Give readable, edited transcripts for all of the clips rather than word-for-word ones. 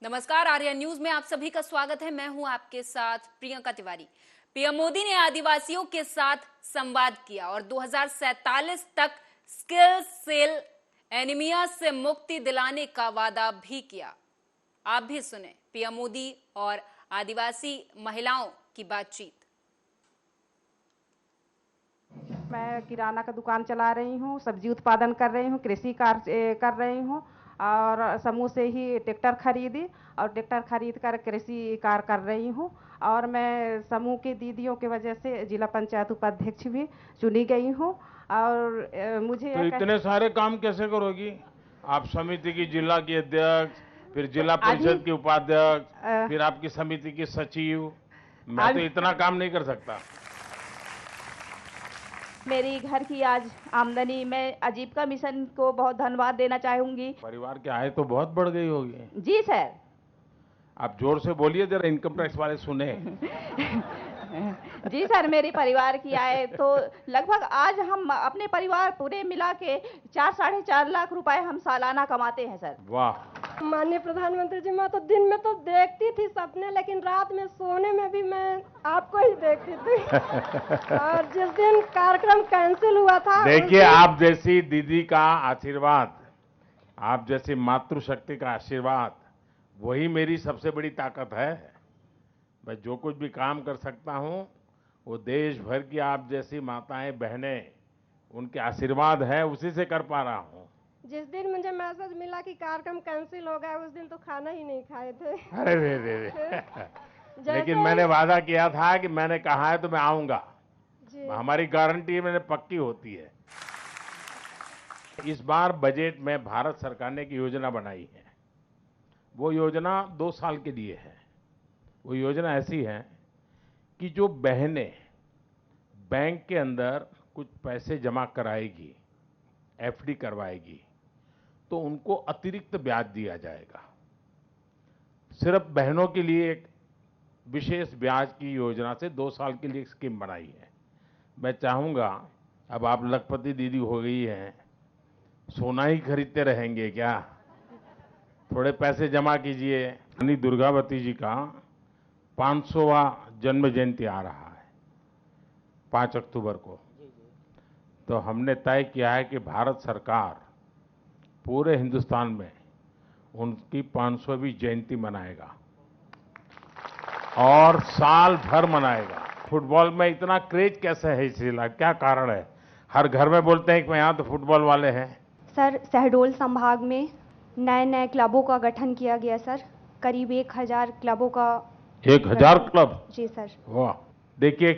नमस्कार, आर्यन न्यूज में आप सभी का स्वागत है। मैं हूं आपके साथ प्रियंका तिवारी। पीएम मोदी ने आदिवासियों के साथ संवाद किया और 2047 तक स्किल सेल एनीमिया से मुक्ति दिलाने का वादा भी किया। आप भी सुने पीएम मोदी और आदिवासी महिलाओं की बातचीत। मैं किराना का दुकान चला रही हूँ, सब्जी उत्पादन कर रही हूँ, कृषि कार्य कर रही हूँ और समूह से ही ट्रैक्टर खरीदी और ट्रैक्टर खरीद कर कृषि कार्य कर रही हूँ। और मैं समूह की दीदियों की वजह से जिला पंचायत उपाध्यक्ष भी चुनी गई हूँ। और मुझे तो इतने सारे काम कैसे करोगी आप? समिति की जिला की अध्यक्ष, फिर जिला परिषद की उपाध्यक्ष, फिर आपकी समिति की सचिव। मैं तो इतना काम नहीं कर सकता। मेरी घर की आज आमदनी, मैं आजीविका मिशन को बहुत धन्यवाद देना चाहूंगी। परिवार की आय तो बहुत बढ़ गई होगी। जी सर। आप जोर से बोलिए, जरा इनकम टैक्स वाले सुने। जी सर, मेरे परिवार की आय तो लगभग आज हम अपने परिवार पूरे मिला के 4-4.5 लाख रुपए हम सालाना कमाते हैं सर। वाह। माननीय प्रधानमंत्री जी, मैं तो दिन में तो देखती थी सपने, लेकिन रात में सोने में भी मैं आपको ही देखती थी। और जिस दिन कार्यक्रम कैंसिल हुआ था, देखिए, आप जैसी दीदी का आशीर्वाद, आप जैसी मातृशक्ति का आशीर्वाद, वही मेरी सबसे बड़ी ताकत है। मैं जो कुछ भी काम कर सकता हूं, वो देश भर की आप जैसी माताएं बहनें, उनके आशीर्वाद है, उसी से कर पा रहा हूं। जिस दिन मुझे मैसेज मिला कि कार्यक्रम कैंसिल हो गया, उस दिन तो खाना ही नहीं खाए थे। अरे रे। लेकिन मैंने वादा किया था कि मैंने कहा है तो मैं आऊंगा। हमारी गारंटी मैंने पक्की होती है। इस बार बजट में भारत सरकार ने एक योजना बनाई है। वो योजना 2 साल के लिए है। वो योजना ऐसी है कि जो बहनें बैंक के अंदर कुछ पैसे जमा कराएगी, एफडी करवाएगी, तो उनको अतिरिक्त ब्याज दिया जाएगा। सिर्फ बहनों के लिए एक विशेष ब्याज की योजना से 2 साल के लिए एक स्कीम बनाई है। मैं चाहूंगा, अब आप लखपति दीदी हो गई हैं, सोना ही खरीदते रहेंगे क्या? थोड़े पैसे जमा कीजिए। रानी दुर्गावती जी का 500वां जन्म जयंती आ रहा है 5 अक्टूबर को। तो हमने तय किया है कि भारत सरकार पूरे हिंदुस्तान में उनकी 500वीं जयंती मनाएगा और साल भर मनाएगा। फुटबॉल में इतना क्रेज कैसे है इस जिला? क्या कारण है? हर घर में बोलते हैं कि यहाँ तो फुटबॉल वाले हैं। सर, शहडोल संभाग में नए क्लबों का गठन किया गया सर। करीब 1000 क्लबों का। 1000 क्लब? जी सर। वाह। देखिए,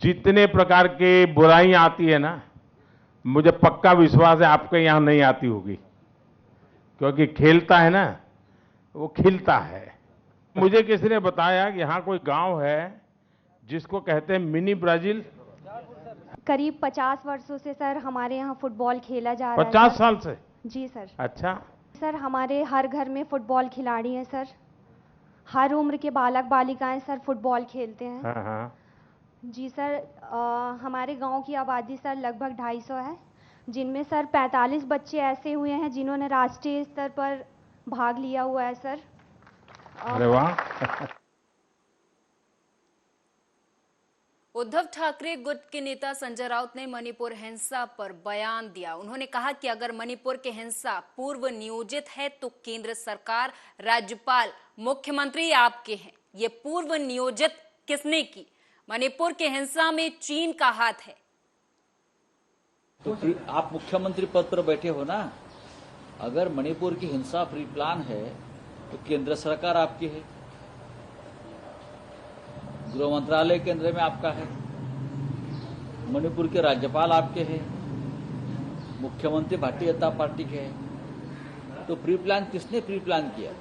जितने प्रकार के बुराइयां आती है ना, मुझे पक्का विश्वास है आपके यहाँ नहीं आती होगी, क्योंकि खेलता है ना, वो खिलता है। मुझे किसी ने बताया कि यहाँ कोई गांव है जिसको कहते हैं मिनी ब्राजील। करीब 50 वर्षों से सर हमारे यहाँ फुटबॉल खेला जा रहा है। 50 साल से? जी सर। अच्छा। सर, हमारे हर घर में फुटबॉल खिलाड़ी हैं सर। हर उम्र के बालक बालिकाएं सर फुटबॉल खेलते हैं। हाँ हाँ। जी सर। हमारे गांव की आबादी सर लगभग 250 है, जिनमें सर 45 बच्चे ऐसे हुए हैं जिन्होंने राष्ट्रीय स्तर पर भाग लिया हुआ है सर। अरे वाह। उद्धव ठाकरे गुट के नेता संजय राउत ने मणिपुर हिंसा पर बयान दिया। उन्होंने कहा कि अगर मणिपुर की हिंसा पूर्व नियोजित है तो केंद्र सरकार, राज्यपाल, मुख्यमंत्री आपके हैं। ये पूर्व नियोजित किसने की? मणिपुर की हिंसा में चीन का हाथ है। तो आप मुख्यमंत्री पद पर बैठे हो ना, अगर मणिपुर की हिंसा प्री प्लान है तो केंद्र सरकार आपकी है, गृह मंत्रालय केंद्र में आपका है, मणिपुर के राज्यपाल आपके हैं, मुख्यमंत्री भारतीय जनता पार्टी के हैं। तो प्री प्लान किसने प्री प्लान किया?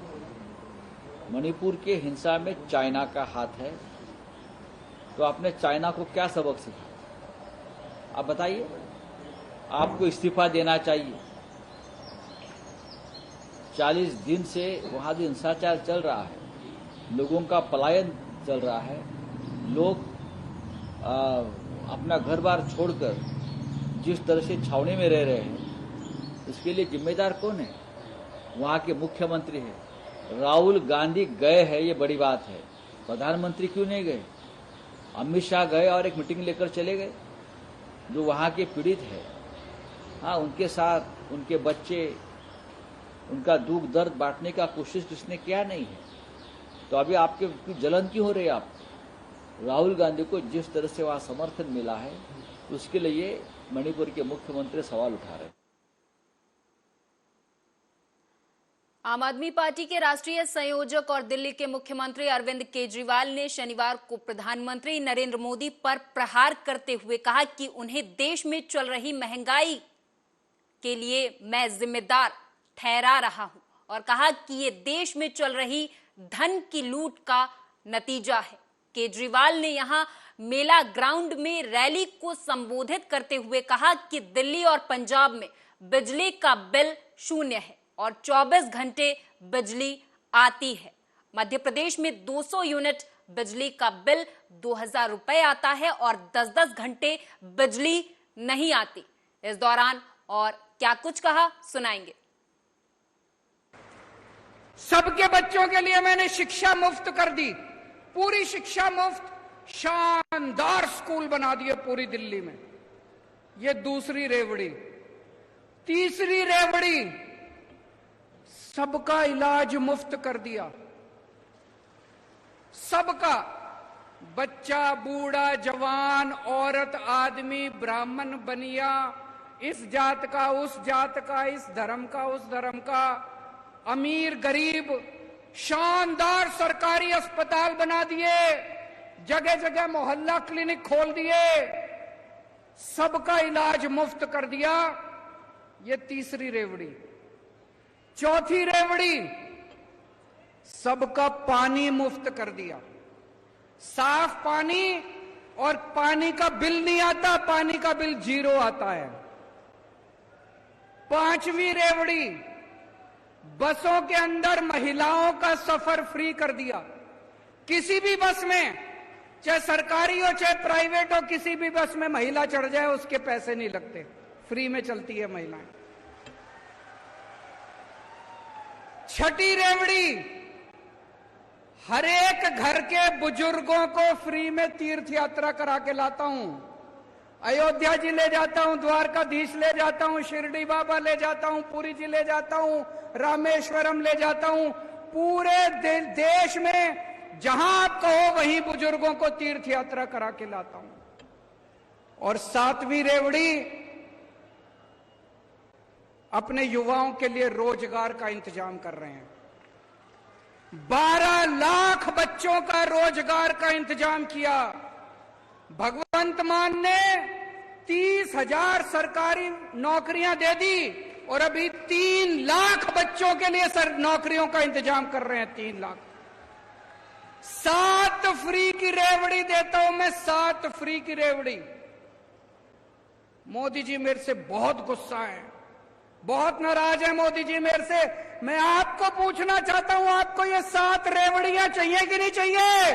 मणिपुर के हिंसा में चाइना का हाथ है। तो आपने चाइना को क्या सबक सीखा? आप बताइए। आपको इस्तीफा देना चाहिए। 40 दिन से वहां जो हिंसाचार चल रहा है, लोगों का पलायन चल रहा है, लोग अपना घर बार छोड़कर जिस तरह से छावनी में रह रहे हैं, इसके लिए जिम्मेदार कौन है? वहां के मुख्यमंत्री हैं, राहुल गांधी गए हैं ये बड़ी बात है, प्रधानमंत्री क्यों नहीं गए? अमित शाह गए और एक मीटिंग लेकर चले गए। जो वहां के पीड़ित है, हाँ, उनके साथ उनके बच्चे, उनका दुख दर्द बांटने का कोशिश किसने किया नहीं है? तो अभी आपके जलन क्यों हो रही है? आप राहुल गांधी को जिस तरह से वहां समर्थन मिला है, उसके लिए मणिपुर के मुख्यमंत्री सवाल उठा रहे हैं। आम आदमी पार्टी के राष्ट्रीय संयोजक और दिल्ली के मुख्यमंत्री अरविंद केजरीवाल ने शनिवार को प्रधानमंत्री नरेंद्र मोदी पर प्रहार करते हुए कहा कि उन्हें देश में चल रही महंगाई के लिए मैं जिम्मेदार ठहरा रहा हूं और कहा कि ये देश में चल रही धन की लूट का नतीजा है। केजरीवाल ने यहां मेला ग्राउंड में रैली को संबोधित करते हुए कहा कि दिल्ली और पंजाब में बिजली का बिल 0 है और 24 घंटे बिजली आती है। मध्य प्रदेश में 200 यूनिट बिजली का बिल 2000 रुपए आता है और 10-10 घंटे बिजली नहीं आती। इस दौरान और क्या कुछ कहा, सुनाएंगे। सबके बच्चों के लिए मैंने शिक्षा मुफ्त कर दी, पूरी शिक्षा मुफ्त, शानदार स्कूल बना दिए पूरी दिल्ली में। ये दूसरी रेवड़ी। तीसरी रेवड़ी, सबका इलाज मुफ्त कर दिया। सबका, बच्चा, बूढ़ा, जवान, औरत, आदमी, ब्राह्मण, बनिया, इस जात का, उस जात का, इस धर्म का, उस धर्म का, अमीर, गरीब, शानदार सरकारी अस्पताल बना दिए, जगह जगह मोहल्ला क्लिनिक खोल दिए, सबका इलाज मुफ्त कर दिया। ये तीसरी रेवड़ी। चौथी रेवड़ी, सबका पानी मुफ्त कर दिया, साफ पानी, और पानी का बिल नहीं आता, पानी का बिल 0 आता है। पांचवी रेवड़ी, बसों के अंदर महिलाओं का सफर फ्री कर दिया। किसी भी बस में, चाहे सरकारी हो चाहे प्राइवेट हो, किसी भी बस में महिला चढ़ जाए उसके पैसे नहीं लगते, फ्री में चलती है महिलाएं। छठी रेवड़ी, हर एक घर के बुजुर्गों को फ्री में तीर्थ यात्रा करा के लाता हूं। अयोध्या जी ले जाता हूं, द्वारकाधीश ले जाता हूं, शिरडी बाबा ले जाता हूं, पुरी जी ले जाता हूं, रामेश्वरम ले जाता हूं। पूरे देश में जहां आप कहो वहीं बुजुर्गों को तीर्थ यात्रा करा के लाता हूं। और सातवीं रेवड़ी, अपने युवाओं के लिए रोजगार का इंतजाम कर रहे हैं। 12 लाख बच्चों का रोजगार का इंतजाम किया। भगवंत मान ने 30,000 सरकारी नौकरियां दे दी और अभी 3 लाख बच्चों के लिए नौकरियों का इंतजाम कर रहे हैं। 3 लाख। 7 फ्री की रेवड़ी देता हूं मैं, 7 फ्री की रेवड़ी। मोदी जी मेरे से बहुत गुस्सा है, बहुत नाराज है मोदी जी मेरे से। मैं आपको पूछना चाहता हूं, आपको ये 7 रेवड़ियां चाहिए कि नहीं चाहिए?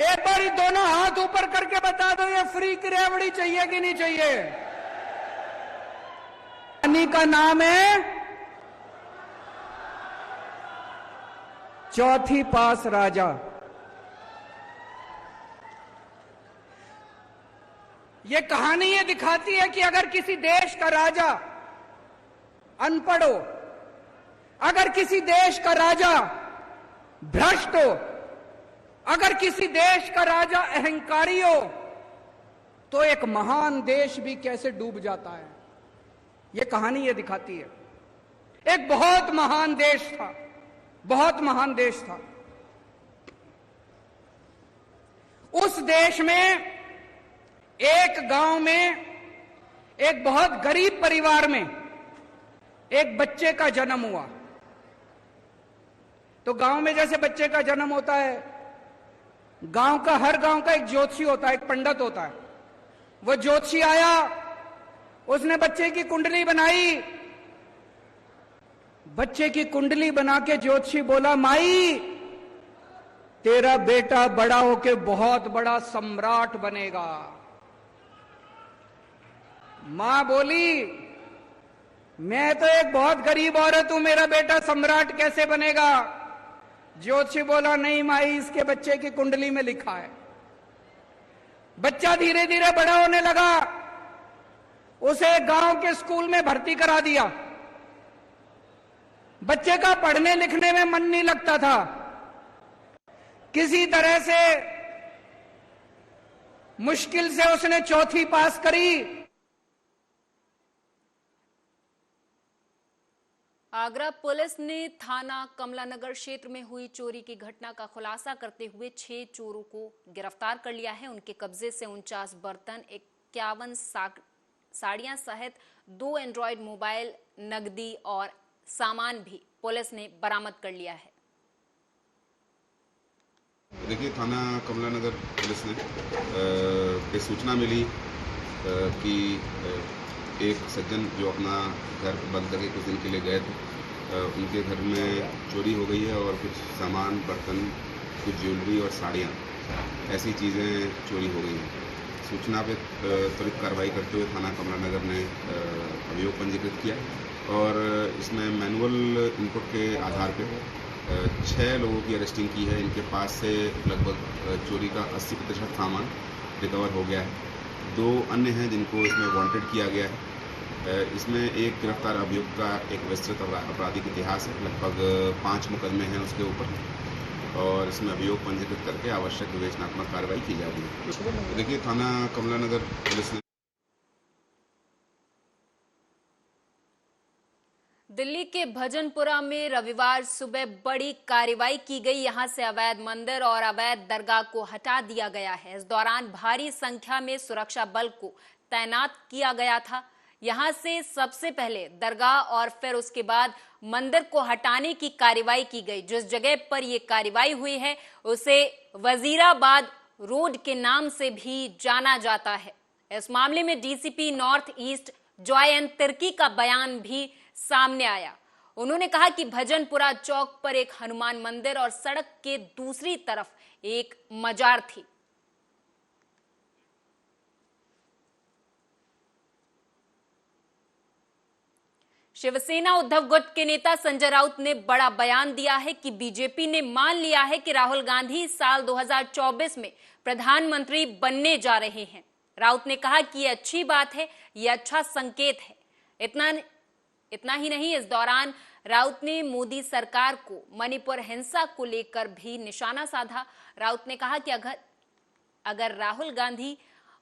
एक बार दोनों हाथ ऊपर करके बता दो, ये फ्री की रेवड़ी चाहिए कि नहीं चाहिए? पानी का नाम है चौथी पास राजा। ये कहानी ये दिखाती है कि अगर किसी देश का राजा अनपढ़ हो, अगर किसी देश का राजा भ्रष्ट हो, अगर किसी देश का राजा अहंकारी हो, तो एक महान देश भी कैसे डूब जाता है। ये कहानी ये दिखाती है। एक बहुत महान देश था, बहुत महान देश था। उस देश में एक गांव में एक बहुत गरीब परिवार में एक बच्चे का जन्म हुआ। तो गांव में जैसे बच्चे का जन्म होता है, हर गांव का एक ज्योतिषी होता है, एक पंडित होता है। वो ज्योतिषी आया, उसने बच्चे की कुंडली बनाई। बच्चे की कुंडली बना के ज्योतिषी बोला, माई तेरा बेटा बड़ा होके बहुत बड़ा सम्राट बनेगा। मां बोली, मैं तो एक बहुत गरीब औरत हूं, मेरा बेटा सम्राट कैसे बनेगा? ज्योतिषी बोला नहीं माई, इसके बच्चे की कुंडली में लिखा है। बच्चा धीरे धीरे बड़ा होने लगा, उसे गांव के स्कूल में भर्ती करा दिया। बच्चे का पढ़ने लिखने में मन नहीं लगता था। किसी तरह से मुश्किल से उसने 4वीं पास करी। आगरा पुलिस ने थाना कमलानगर क्षेत्र में हुई चोरी की घटना का खुलासा करते हुए 6 चोरों को गिरफ्तार कर लिया है। उनके कब्जे से 49 बर्तन, 51 साड़ियां सहित 2 एंड्रॉयड मोबाइल, नकदी और सामान भी पुलिस ने बरामद कर लिया है। देखिए, थाना कमलानगर पुलिस ने सूचना मिली कि एक सज्जन जो अपना घर बंद करके कुछ दिन के लिए गए थे, उनके घर में चोरी हो गई है और कुछ सामान, बर्तन, कुछ ज्वेलरी और साड़ियाँ, ऐसी चीज़ें चोरी हो गई हैं। सूचना पे त्वरित कार्रवाई करते हुए थाना कमलानगर ने अभियोग पंजीकृत किया और इसमें मैनुअल इनपुट के आधार पे 6 लोगों की अरेस्टिंग की है। इनके पास से लगभग चोरी का 80% सामान रिकवर हो गया है। 2 अन्य हैं जिनको इसमें वांटेड किया गया है। इसमें एक गिरफ्तार अभियुक्त का एक विस्तृत आपराधिक इतिहास है, लगभग 5 मुकदमे हैं उसके ऊपर और इसमें अभियोग पंजीकृत करके आवश्यक विवेचनात्मक कार्रवाई की जा रही है। देखिए, थाना कमलानगर पुलिस ने दिल्ली के भजनपुरा में रविवार सुबह बड़ी कार्रवाई की गई। यहां से अवैध मंदिर और अवैध दरगाह को हटा दिया गया है। इस दौरान भारी संख्या में सुरक्षा बल को तैनात किया गया था। यहां से सबसे पहले दरगाह और फिर उसके बाद मंदिर को हटाने की कार्रवाई की गई। जिस जगह पर यह कार्रवाई हुई है उसे वजीराबाद रोड के नाम से भी जाना जाता है। इस मामले में DCP north east Joy N Tirkey का बयान भी सामने आया। उन्होंने कहा कि भजनपुरा चौक पर एक हनुमान मंदिर और सड़क के दूसरी तरफ एक मजार थी। शिवसेना उद्धव गुट के नेता संजय राउत ने बड़ा बयान दिया है कि बीजेपी ने मान लिया है कि राहुल गांधी साल 2024 में प्रधानमंत्री बनने जा रहे हैं। राउत ने कहा कि यह अच्छी बात है, यह अच्छा संकेत है। इतना ही नहीं, इस दौरान राउत ने मोदी सरकार को मणिपुर हिंसा को लेकर भी निशाना साधा। राउत ने कहा कि अगर राहुल गांधी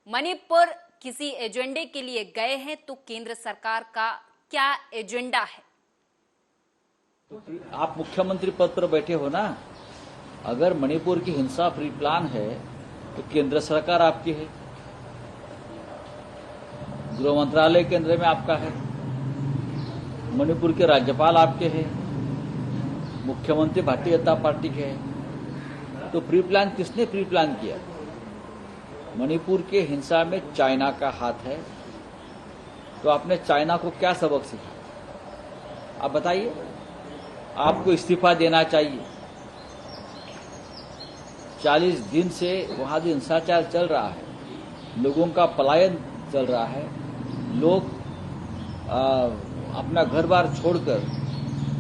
मणिपुर किसी एजेंडे के लिए गए हैं तो केंद्र सरकार का क्या एजेंडा है? आप मुख्यमंत्री पद पर बैठे हो ना, अगर मणिपुर की हिंसा प्री प्लान है तो केंद्र सरकार आपकी है, गृह मंत्रालय केंद्र में आपका है, मणिपुर के राज्यपाल आपके हैं, मुख्यमंत्री भारतीय जनता पार्टी के हैं। तो प्री प्लान किसने प्री प्लान किया? मणिपुर के हिंसा में चाइना का हाथ है। तो आपने चाइना को क्या सबक सीखा? आप बताइए। आपको इस्तीफा देना चाहिए। 40 दिन से वहां जो हिंसाचार चल रहा है, लोगों का पलायन चल रहा है, लोग अपना घर बार छोड़कर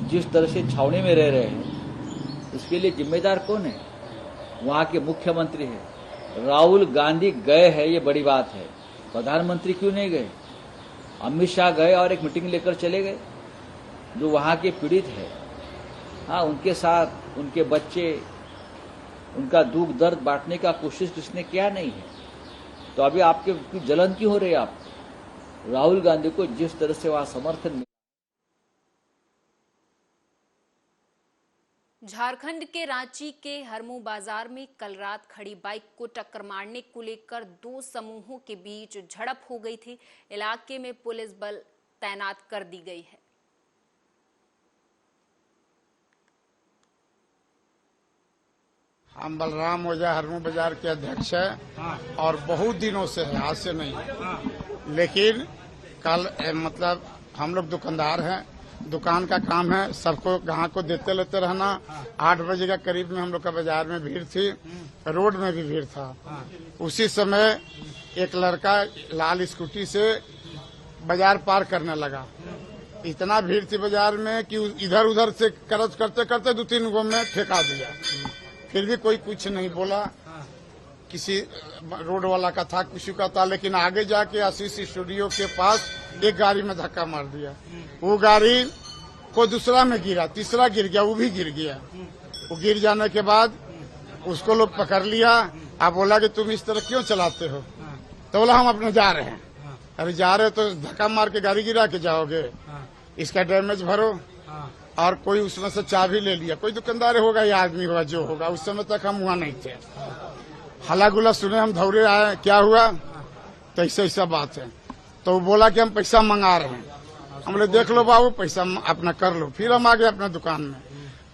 जिस तरह से छावनी में रह रहे हैं, इसके लिए जिम्मेदार कौन है? वहां के मुख्यमंत्री है। राहुल गांधी गए हैं, ये बड़ी बात है। प्रधानमंत्री क्यों नहीं गए? अमित शाह गए और एक मीटिंग लेकर चले गए। जो वहां के पीड़ित है, हाँ, उनके साथ उनके बच्चे, उनका दुख दर्द बांटने का कोशिश किसने किया नहीं है? तो अभी आपके जलन क्यों हो रही है? आप राहुल गांधी को जिस तरह से वहां समर्थन मिला। झारखंड के रांची के हरमू बाजार में कल रात खड़ी बाइक को टक्कर मारने को लेकर 2 समूहों के बीच झड़प हो गई थी। इलाके में पुलिस बल तैनात कर दी गई है। हम बलराम ओझा हरमू बाजार के अध्यक्ष हैं और बहुत दिनों से है, आज से नहीं। लेकिन कल मतलब हम लोग दुकानदार हैं, दुकान का काम है, सबको ग्राहक को देते लेते रहना। 8 बजे का करीब में हम लोग का बाजार में भीड़ थी, रोड में भी भीड़ था। उसी समय एक लड़का लाल स्कूटी से बाजार पार करने लगा। इतना भीड़ थी बाजार में कि इधर उधर से कर्ज करते करते 2-3 गो में ठेका दिया। फिर भी कोई कुछ नहीं बोला। किसी रोड वाला का था, किसी का था, लेकिन आगे जाके आशीष स्टूडियो के पास एक गाड़ी में धक्का मार दिया। वो गाड़ी को दूसरा में गिरा, तीसरा गिर गया, वो भी गिर गया। वो गिर जाने के बाद उसको लोग पकड़ लिया। आप बोला कि तुम इस तरह क्यों चलाते हो? तो बोला हम अपने जा रहे हैं। अरे जा रहे तो धक्का मार के गाड़ी गिरा के जाओगे, इसका डैमेज भरो। और कोई उसमें से चाबी ले लिया। कोई दुकानदार होगा या आदमी होगा जो होगा। उस समय तक हम वहाँ नहीं थे। हल्ला गुल्ला सुने, हम दौड़े आए, क्या हुआ? तो ऐसा बात है। तो वो बोला कि हम पैसा मंगा रहे हैं। हम बोले देख लो बाबू, पैसा अपना कर लो। फिर हम आ गए अपने दुकान में।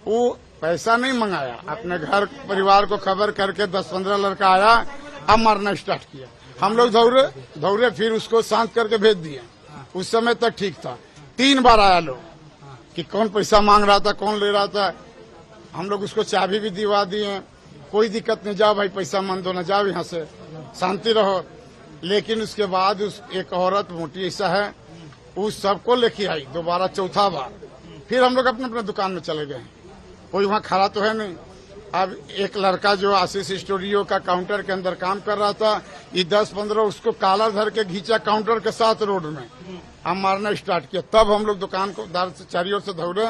वो पैसा नहीं मंगाया, अपने घर परिवार को खबर करके 10-15 लड़का आया, अब मारना स्टार्ट किया। हम लोग दौड़े फिर उसको शांत करके भेज दिए। उस समय तक ठीक था। 3 बार आया लोग कि कौन पैसा मांग रहा था, कौन ले रहा था। हम लोग उसको चाबी भी दिवा दिए। कोई दिक्कत नहीं, जाओ भाई पैसा मन दो, ना जाओ यहाँ से, शांति रहो। लेकिन उसके बाद उस एक औरत मोटी ऐसा है, उस सबको लेके आई दोबारा, चौथा बार। फिर हम लोग अपने अपने दुकान में चले गए। कोई वहाँ खड़ा तो है नहीं। अब एक लड़का जो आशीष स्टूडियो का काउंटर के अंदर काम कर रहा था, ये 10-15 उसको काला धर के घींचा काउंटर के साथ रोड में। हम मारना स्टार्ट किया। तब हम लोग दुकान को दार से चारों ओर से दौड़े।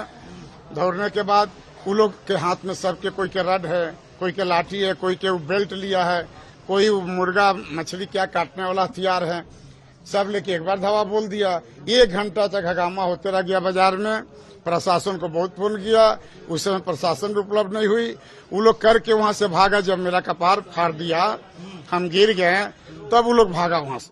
दौड़ने के बाद वो लोग के हाथ में सबके, कोई के रड है, कोई के लाठी है, कोई के बेल्ट लिया है, कोई मुर्गा मछली क्या काटने वाला हथियार है। सब लेके एक बार धावा बोल दिया। 1 घंटा तक हंगामा होते रह गया बाजार में। प्रशासन को बहुत फोन किया, उस समय प्रशासन उपलब्ध नहीं हुई। वो लोग करके वहाँ से भागा। जब मेरा कपार फाड़ दिया, हम गिर गए, तब वो लोग भागा वहाँ से।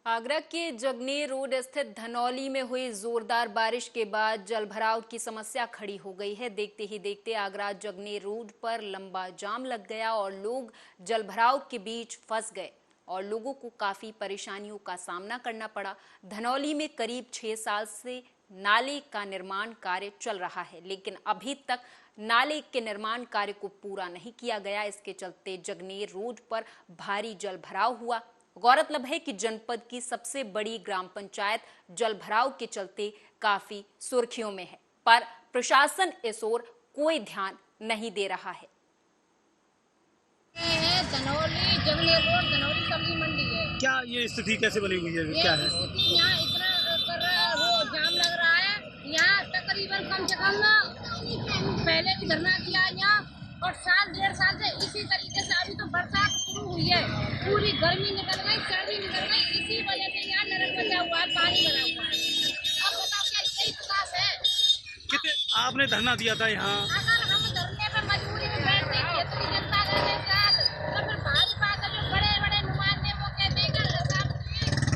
आगरा के जगनेर रोड स्थित धनौली में हुई जोरदार बारिश के बाद जलभराव की समस्या खड़ी हो गई है। देखते ही देखते आगरा जगनेर रोड पर लंबा जाम लग गया और लोग जलभराव के बीच फंस गए और लोगों को काफी परेशानियों का सामना करना पड़ा। धनौली में करीब 6 साल से नाले का निर्माण कार्य चल रहा है, लेकिन अभी तक नाले के निर्माण कार्य को पूरा नहीं किया गया। इसके चलते जगनेर रोड पर भारी जलभराव हुआ। गौरतलब है कि जनपद की सबसे बड़ी ग्राम पंचायत जलभराव के चलते काफी सुर्खियों में है, पर प्रशासन इस ओर कोई ध्यान नहीं दे रहा है। धनौली जगनेर रोड, धनौली सब्जी मंडी है। क्या ये स्थिति कैसे बनी हुई है? क्या है स्थिति? यहाँ इतना जाम लग रहा है। यहाँ तकरीबन कम से कम पहले भी धरना किया यहाँ, और 1.5 साल से इसी तरीके से। अभी तो बरसात शुरू हुई है, पूरी गर्मी निकल गई, सर्दी निकल गई, इसी वजह से यहाँ नरक बचा हुआ है, पानी भरा हुआ है। अब बताओ क्या सही विकास है? कितने आपने धरना दिया था यहाँ? अगर हम धरने पर मजबूरी में बैठ गए क्षेत्रीय जनता के साथ, तो फिर भाजपा के जो बड़े बड़े नुमाइंदे वो कहते हैं कि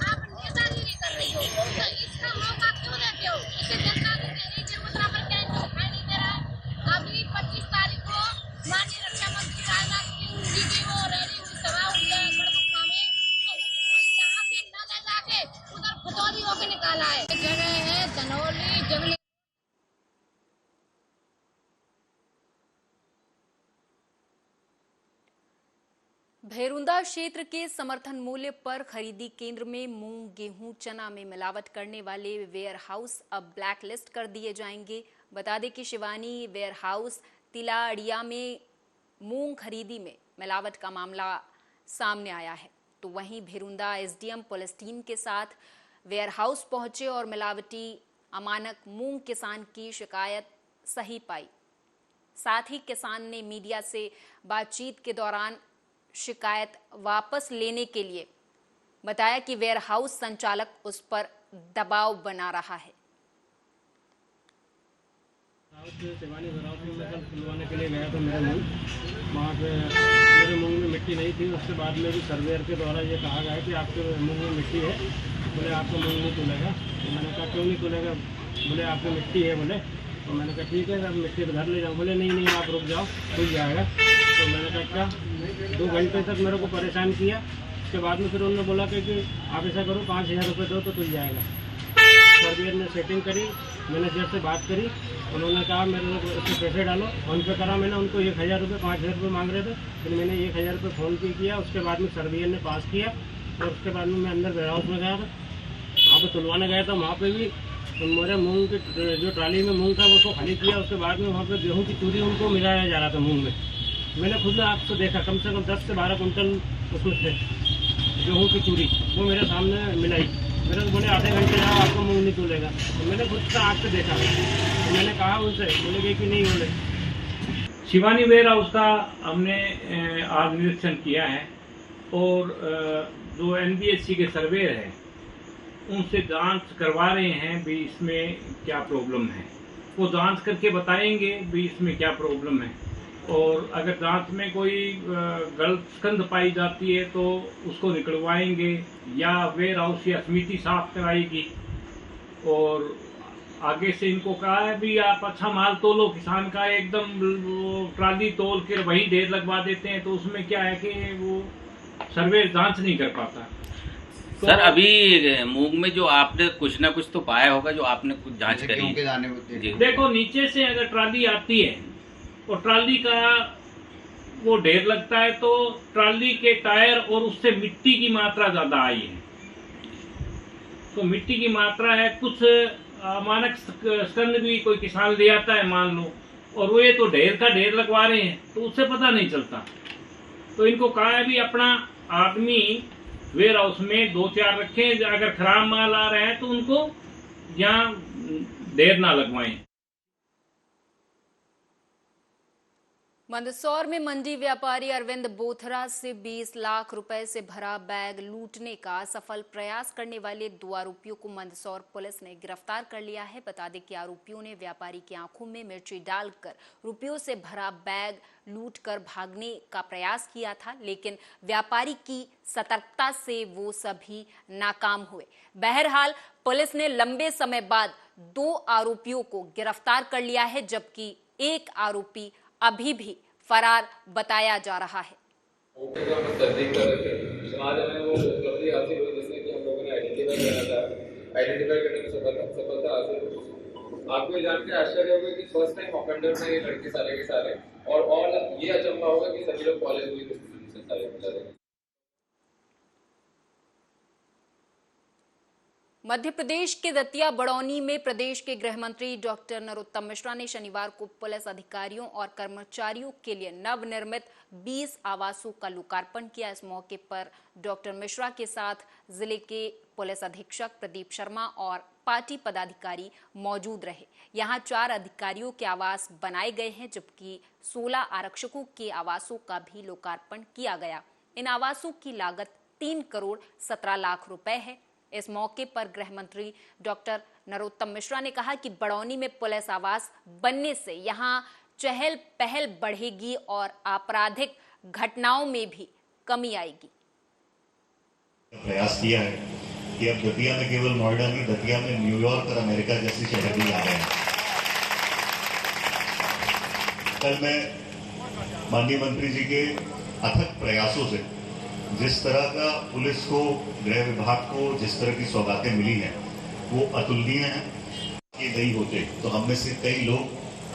आप नेतागिरी कर रही हो, तो इसका मौका क्यों देते हो? इसे जनता को कहने की मुद्रा पर क्या इनको दिखाई नहीं दे रहा है? अभी 25 तारीख को माननीय रक्षा मंत्री राजनाथ सिंह जी की वो रैली हुई, सभा हुई है गढ़मुक्का में, तो उसको यहाँ से न ले जाके उधर खतौली होकर निकाला है। जगह है धनौली जगनेर। भैरुंदा क्षेत्र के समर्थन मूल्य पर खरीदी केंद्र में मूंग, गेहूं, चना में मिलावट करने वाले वेयर हाउस अब ब्लैक लिस्ट कर दिए जाएंगे। बता दें कि शिवानी वेयर हाउस तिलाड़िया में मूंग खरीदी में मिलावट का मामला सामने आया है, तो वहीं भैरुंदा एसडीएम पुलिस टीम के साथ वेयर हाउस पहुंचे और मिलावटी अमानक मूंग किसान की शिकायत सही पाई। साथ ही किसान ने मीडिया से बातचीत के दौरान शिकायत वापस लेने के लिए बताया कि वेयर हाउस संचालक उस पर दबाव बना रहा है। शिवानी वेयर हाउस में मैं कल खुलवाने के लिए गया था मेरे मूंग, वहाँ पे मेरे मूंग में मिट्टी नहीं थी। उसके बाद में भी सर्वेयर के द्वारा ये कहा गया कि आपके मूंग में मिट्टी है। बोले आपका मूंग नहीं खुलेगा। तो मैंने कहा क्यों नहीं खुलेगा? बोले आपकी मिट्टी है। बोले तो मैंने कहा ठीक है, अब मिट्टी घर ले जाऊँ। बोले नहीं आप रुक जाओ, खुल जाएगा। तो मैंने कहा क्या? 2 घंटे तक मेरे को परेशान किया। उसके बाद में फिर उन्होंने बोला कि आप ऐसा करो 5000 रुपये दो तो खुल जाएगा। सर्वेयर ने सेटिंग करी, मैनेजर से बात करी, उन्होंने कहा मेरे को उससे पैसे डालो। फोन पे करा मैंने उनको 1000 रुपये, 5000 रुपये मांग रहे थे। फिर मैंने 1000 रुपये फ़ोन पे किया। उसके बाद में सर्वेयर ने पास किया और उसके बाद में मैं अंदर वेयर हाउस में गया था, वहाँ पे तुलवाने गया था। वहाँ पे भी मेरे मूंग की जो ट्राली में मूंग था वो उसको खाली किया। उसके बाद में वहाँ पे गेहूँ की चूरी उनको मिलाया जा रहा था मूंग में। मैंने खुद आँख से देखा, कम से कम 10 से 12 कुंटल उसमें थे गेहूँ की चूरी, वो मेरे सामने मिलाई। मेरे को बोले आधे घंटे जाओ, आपको मूंग नहीं तोलेगा। तो मैंने खुद से आँख से देखा, तो मैंने कहा उनसे, बोले कि नहीं बोले। शिवानी वेयर हाउस का हमने आज निरीक्षण किया है और जो NBSC के सर्वेयर हैं उनसे जांच करवा रहे हैं भी इसमें क्या प्रॉब्लम है। वो जांच करके बताएंगे भी इसमें क्या प्रॉब्लम है, और अगर जांच में कोई गलत स्कंध पाई जाती है तो उसको निकलवाएंगे या वेयर हाउस या समिति साफ कराएगी। और आगे से इनको कहा है भी आप अच्छा माल तोलो, किसान का एकदम ट्राली तोल कर वही ढेर लगवा देते हैं, तो उसमें क्या है कि वो सर्वे जांच नहीं कर पाता। तो सर अभी मूंग में जो आपने कुछ ना कुछ तो पाया होगा, जो आपने कुछ जांच करी? देखो, नीचे से अगर ट्राली आती है और ट्राली का वो ढेर लगता है तो ट्राली के टायर और उससे मिट्टी की मात्रा ज्यादा आई है। तो मिट्टी की मात्रा है, कुछ मानक स्कंद भी कोई किसान ले आता है मान लो, और वो ये तो ढेर का ढेर लगवा रहे हैं, तो उससे पता नहीं चलता। तो इनको कहा है भी अपना आदमी वेयर हाउस में 2-4 रखें, अगर खराब माल आ रहे हैं तो उनको यहाँ ढेर ना लगवाएं। मंदसौर में मंडी व्यापारी अरविंद बोथरा से 20 लाख रुपए से भरा बैग लूटने का सफल प्रयास करने वाले 2 आरोपियों को मंदसौर पुलिस ने गिरफ्तार कर लिया है। बता दें कि आरोपियों ने व्यापारी की आंखों में मिर्ची डालकर रुपयों से भरा बैग लूटकर भागने का प्रयास किया था, लेकिन व्यापारी की सतर्कता से वो सभी नाकाम हुए। बहरहाल पुलिस ने लंबे समय बाद 2 आरोपियों को गिरफ्तार कर लिया है, जबकि एक आरोपी अभी भी फरार बताया जा रहा है। आपको ये जानकर आश्चर्य होगा कि फर्स्ट टाइम ऑफेंडर थे ये लड़के सारे के सारे, और ये अचंभा होगा कि सभी लोग कॉलेज हुई से सारे। मध्य प्रदेश के दतिया बड़ौनी में प्रदेश के गृह मंत्री डॉक्टर नरोत्तम मिश्रा ने शनिवार को पुलिस अधिकारियों और कर्मचारियों के लिए नवनिर्मित 20 आवासों का लोकार्पण किया। इस मौके पर डॉक्टर मिश्रा के साथ जिले के पुलिस अधीक्षक प्रदीप शर्मा और पार्टी पदाधिकारी मौजूद रहे। यहां 4 अधिकारियों के आवास बनाए गए हैं, जबकि 16 आरक्षकों के आवासों का भी लोकार्पण किया गया। इन आवासों की लागत 3 करोड़ 17 लाख रुपए है। इस मौके पर गृह मंत्री डॉक्टर नरोत्तम मिश्रा ने कहा कि बड़ौनी में पुलिस आवास बनने से यहां चहल पहल बढ़ेगी और आपराधिक घटनाओं में भी कमी आएगी। प्रयास किया है कि अब दतिया में केवल नोएडा नहीं, दतिया में न्यूयॉर्क और अमेरिका जैसे शहर भी आ रहे हैं। कल मैं माननीय मंत्री जी के अथक प्रयासों से जिस तरह का पुलिस को, गृह विभाग को जिस तरह की सौगातें मिली हैं वो अतुलनीय है। ये नहीं होते तो हम में से कई लोग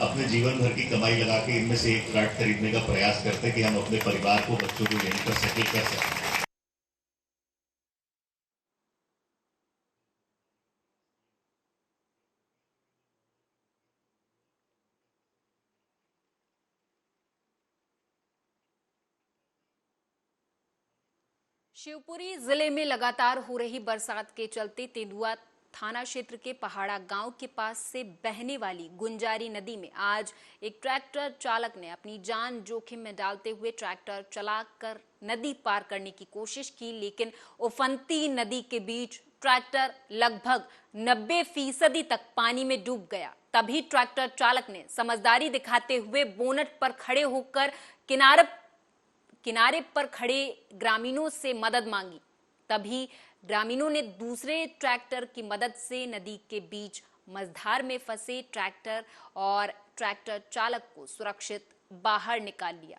अपने जीवन भर की कमाई लगा के इनमें से एक फ्लैट खरीदने का प्रयास करते कि हम अपने परिवार को, बच्चों को यहीं पर सेटल कर सकें। शिवपुरी जिले में लगातार हो रही बरसात के चलते तेंदुआ थाना क्षेत्र के पहाड़ा गांव के पास से बहने वाली गुंजारी नदी में आज एक ट्रैक्टर चालक ने अपनी जान जोखिम में डालते हुए ट्रैक्टर चलाकर नदी पार करने की कोशिश की, लेकिन उफनती नदी के बीच ट्रैक्टर लगभग 90% तक पानी में डूब गया। तभी ट्रैक्टर चालक ने समझदारी दिखाते हुए बोनट पर खड़े होकर किनारे पर खड़े ग्रामीणों से मदद मांगी। तभी ग्रामीणों ने दूसरे ट्रैक्टर की मदद से नदी के बीच मझधार में फंसे ट्रैक्टर और ट्रैक्टर चालक को सुरक्षित बाहर निकाल लिया।